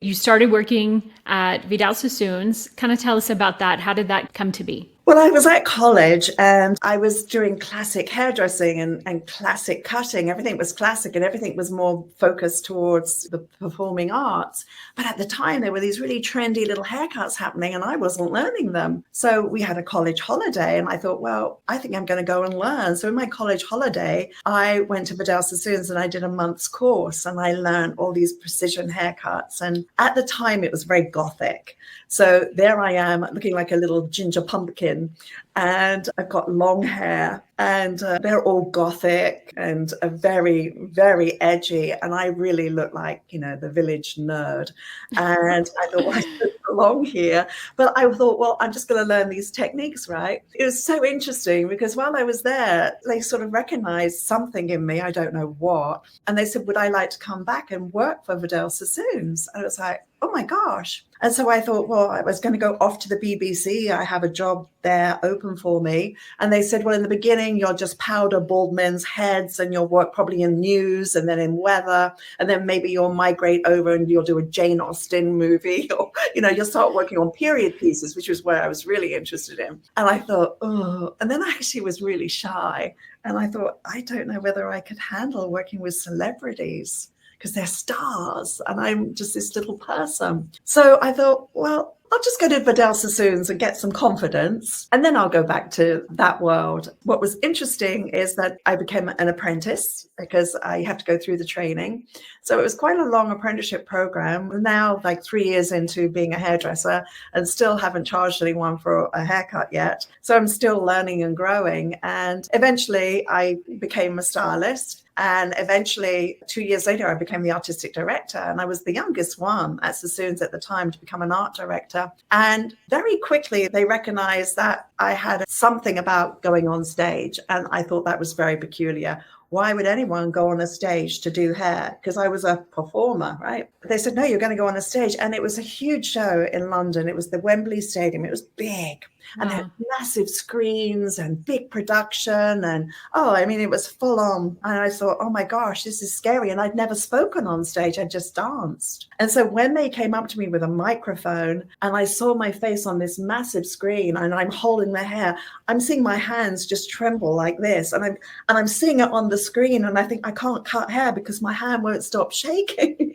You started working at Vidal Sassoon's. Kind of tell us about that. How did that come to be? Well, I was at college and I was doing classic hairdressing and classic cutting. Everything was classic and everything was more focused towards the performing arts. But at the time, there were these really trendy little haircuts happening and I wasn't learning them. So we had a college holiday and I thought, well, I think I'm going to go and learn. So in my college holiday, I went to Vidal Sassoon's and I did a month's course and I learned all these precision haircuts. And at the time, it was very gothic. So there I am looking like a little ginger pumpkin and I've got long hair and they're all gothic and very, very edgy. And I really look like, the village nerd. And I thought, well, I don't belong here. But I thought, well, I'm just going to learn these techniques, right? It was so interesting because while I was there, they sort of recognized something in me. I don't know what. And they said, would I like to come back and work for Vidal Sassoon's? And I was like, oh my gosh. And so I thought, well, I was going to go off to the BBC. I have a job there open for me. And they said, well, in the beginning, you'll just powder bald men's heads and you'll work probably in news and then in weather. And then maybe you'll migrate over and you'll do a Jane Austen movie or, you'll start working on period pieces, which was where I was really interested in. And I thought, oh, and then I actually was really shy. And I thought, I don't know whether I could handle working with celebrities, because they're stars and I'm just this little person. So I thought, well, I'll just go to Vidal Sassoon's and get some confidence, and then I'll go back to that world. What was interesting is that I became an apprentice because I had to go through the training. So it was quite a long apprenticeship program. Now, like 3 years into being a hairdresser and still haven't charged anyone for a haircut yet. So I'm still learning and growing. And eventually I became a stylist. And eventually, 2 years later, I became the artistic director. And I was the youngest one at Sassoon's at the time to become an art director. And very quickly, they recognized that I had something about going on stage. And I thought that was very peculiar. Why would anyone go on a stage to do hair? Because I was a performer, right? They said, no, you're going to go on a stage. And it was a huge show in London. It was the Wembley Stadium. It was big. And they had massive screens and big production. And, it was full on. And I thought, oh my gosh, this is scary. And I'd never spoken on stage. I just danced. And so when they came up to me with a microphone and I saw my face on this massive screen and I'm holding the hair, I'm seeing my hands just tremble like this. And I'm seeing it on the screen. And I think I can't cut hair because my hand won't stop shaking.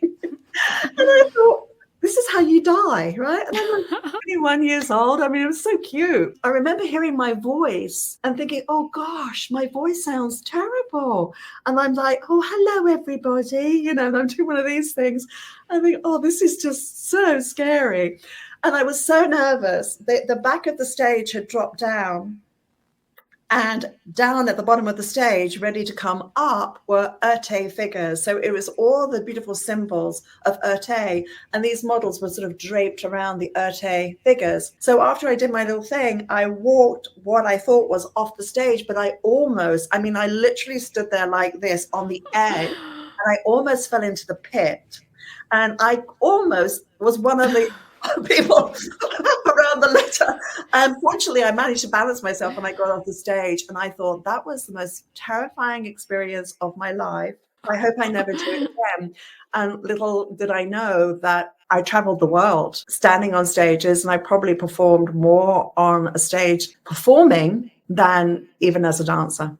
And I thought, this is how you die, right? And I'm like 21 years old. It was so cute. I remember hearing my voice and thinking, oh gosh, my voice sounds terrible. And I'm like, oh, hello, everybody. And I'm doing one of these things. I think, oh, this is just so scary. And I was so nervous. The back of the stage had dropped down. And down at the bottom of the stage, ready to come up, were Erte figures. So it was all the beautiful symbols of Erte. And these models were sort of draped around the Erte figures. So after I did my little thing, I walked what I thought was off the stage, but I literally stood there like this on the edge. And I almost fell into the pit. And I almost was one of the people around the litter. And fortunately, I managed to balance myself and I got off the stage. And I thought that was the most terrifying experience of my life. I hope I never do it again. And little did I know that I traveled the world standing on stages, and I probably performed more on a stage performing than even as a dancer.